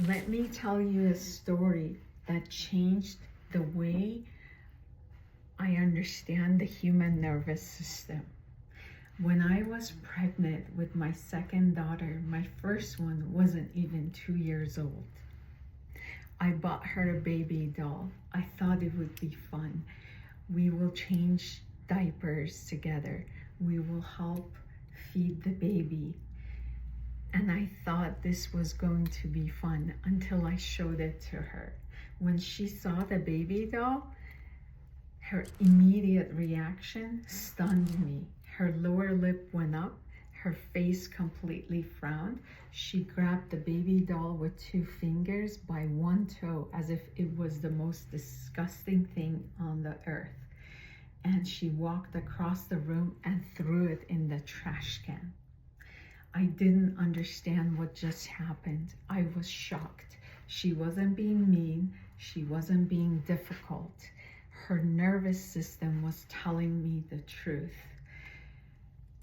Let me tell you a story that changed the way I understand the human nervous system. When I was pregnant with my second daughter, my first one wasn't even 2 years old. I bought her a baby doll. I thought it would be fun. We will change diapers together. We will help feed the baby. And I thought this was going to be fun until I showed it to her. When she saw the baby doll, her immediate reaction stunned me. Her lower lip went up, her face completely frowned. She grabbed the baby doll with 2 fingers by one toe as if it was the most disgusting thing on the earth. And she walked across the room and threw it in the trash can. I didn't understand what just happened. I was shocked. She wasn't being mean. She wasn't being difficult. Her nervous system was telling me the truth.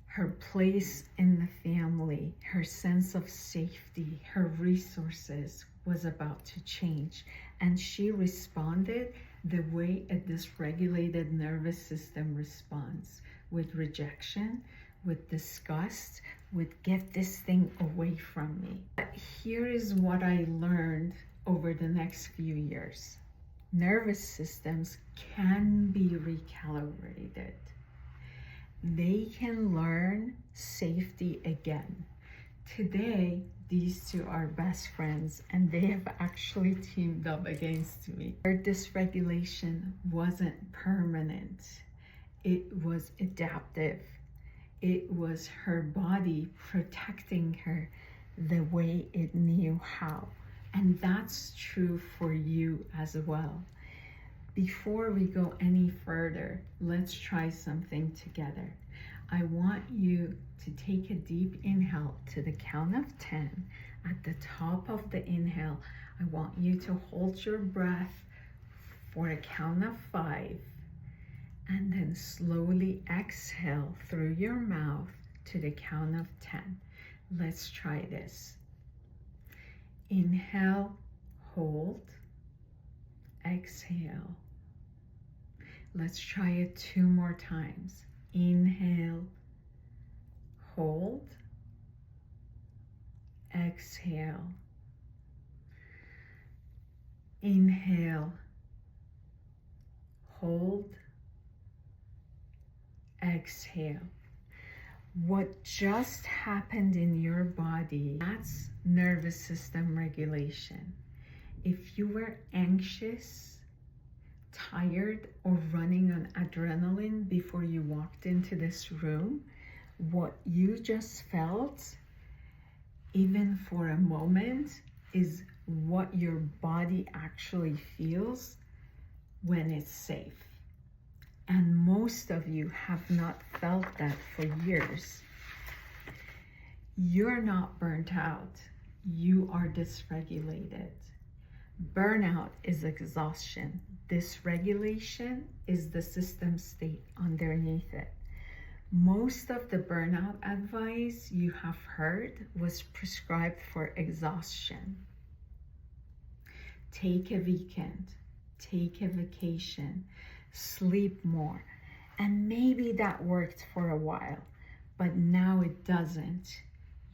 Her place in the family, her sense of safety, her resources was about to change. And she responded the way a dysregulated nervous system responds, with rejection, with disgust, with get this thing away from me. But here is what I learned over the next few years. Nervous systems can be recalibrated. They can learn safety again. Today, these two are best friends and they have actually teamed up against me. Her dysregulation wasn't permanent. It was adaptive. It was her body protecting her the way it knew how. And that's true for you as well. Before we go any further, let's try something together. I want you to take a deep inhale to the count of 10. At the top of the inhale, I want you to hold your breath for a count of 5. And then slowly exhale through your mouth to the count of 10. Let's try this. Inhale, hold, exhale. Let's try it 2 more times. Inhale, hold, exhale. Inhale, hold, exhale. What just happened in your body, that's nervous system regulation. If you were anxious, tired, or running on adrenaline before you walked into this room, what you just felt, even for a moment, is what your body actually feels when it's safe. And most of you have not felt that for years. You're not burnt out. You are dysregulated. Burnout is exhaustion. Dysregulation is the system state underneath it. Most of the burnout advice you have heard was prescribed for exhaustion. Take a weekend, take a vacation, sleep more. And maybe that worked for a while, but now it doesn't.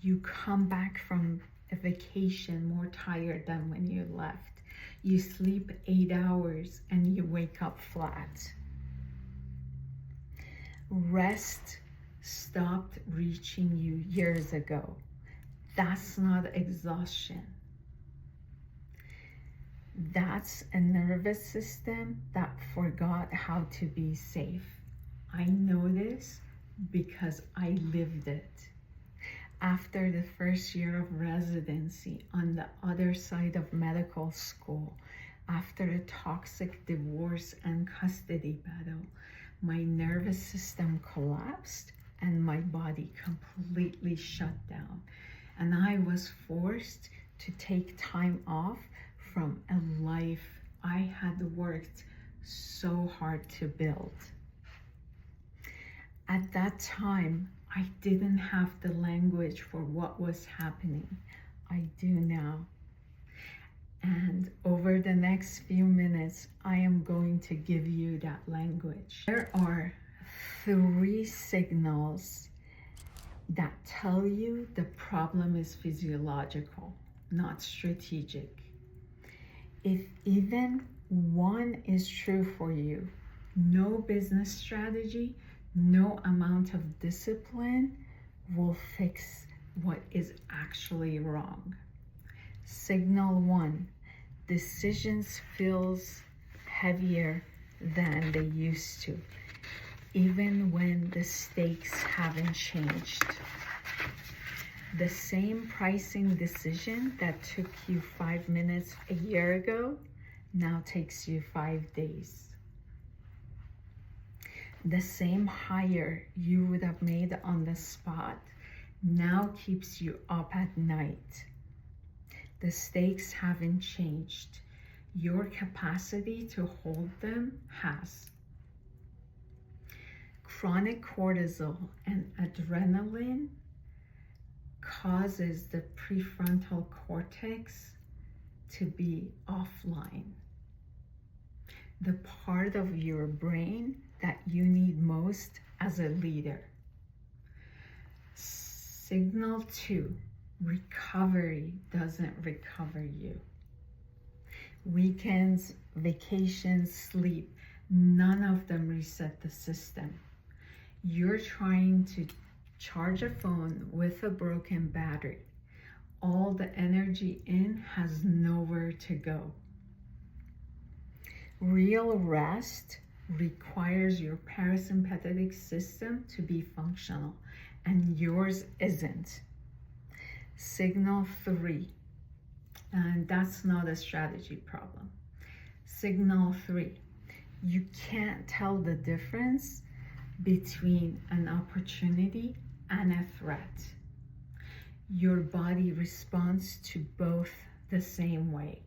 You come back from a vacation more tired than when you left. You sleep 8 hours and you wake up flat. Rest stopped reaching you years ago. That's not exhaustion. That's a nervous system that forgot how to be safe. I know this because I lived it. After the first year of residency on the other side of medical school, after a toxic divorce and custody battle, my nervous system collapsed and my body completely shut down. And I was forced to take time off from a life I had worked so hard to build. At that time, I didn't have the language for what was happening. I do now. And over the next few minutes, I am going to give you that language. There are 3 signals that tell you the problem is physiological, not strategic. If even one is true for you, no business strategy, no amount of discipline will fix what is actually wrong. Signal 1, decisions feels heavier than they used to, even when the stakes haven't changed. The same pricing decision that took you 5 minutes a year ago now takes you 5 days. The same hire you would have made on the spot now keeps you up at night. The stakes haven't changed. Your capacity to hold them has. Chronic cortisol and adrenaline causes the prefrontal cortex to be offline. The part of your brain that you need most as a leader. Signal 2, recovery doesn't recover you. Weekends, vacations, sleep, none of them reset the system. You're trying to charge a phone with a broken battery. All the energy in has nowhere to go. Real rest requires your parasympathetic system to be functional, and yours isn't. Signal 3, and that's not a strategy problem. Signal 3, you can't tell the difference between an opportunity and a threat. Your body responds to both the same way.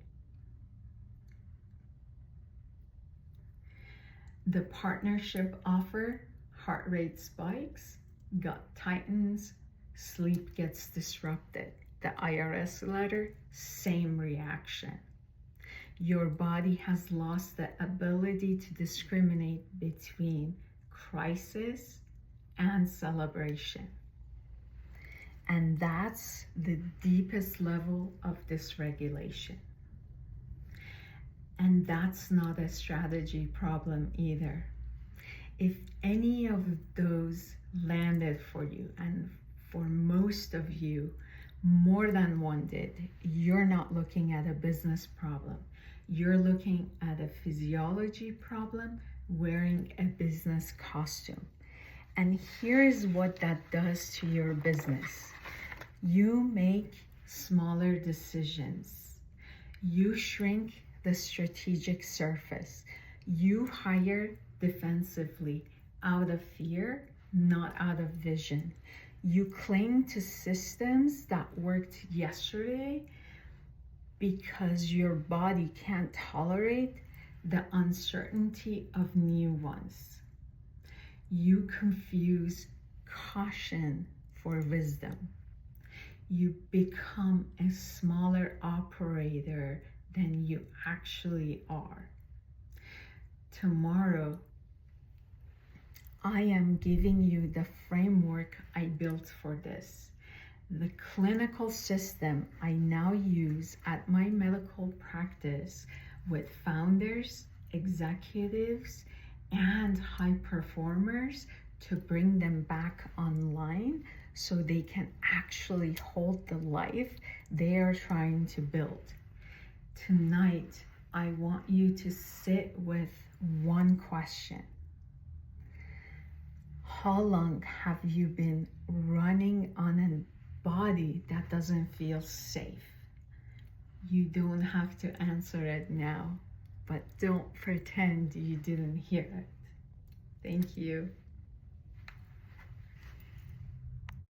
The partnership offer, heart rate spikes, gut tightens, sleep gets disrupted. The IRS letter, same reaction. Your body has lost the ability to discriminate between crisis and celebration. And that's the deepest level of dysregulation. And that's not a strategy problem either. If any of those landed for you, and for most of you, more than one did, you're not looking at a business problem. You're looking at a physiology problem wearing a business costume. And here's what that does to your business. You make smaller decisions. You shrink the strategic surface. You hire defensively out of fear, not out of vision. You cling to systems that worked yesterday because your body can't tolerate the uncertainty of new ones. You confuse caution for wisdom. You become a smaller operator than you actually are. Tomorrow, I am giving you the framework I built for this. The clinical system I now use at my medical practice with founders, executives, and high performers to bring them back online so they can actually hold the life they are trying to build. Tonight, I want you to sit with one question. How long have you been running on a body that doesn't feel safe? You don't have to answer it now, but don't pretend you didn't hear it. Thank you.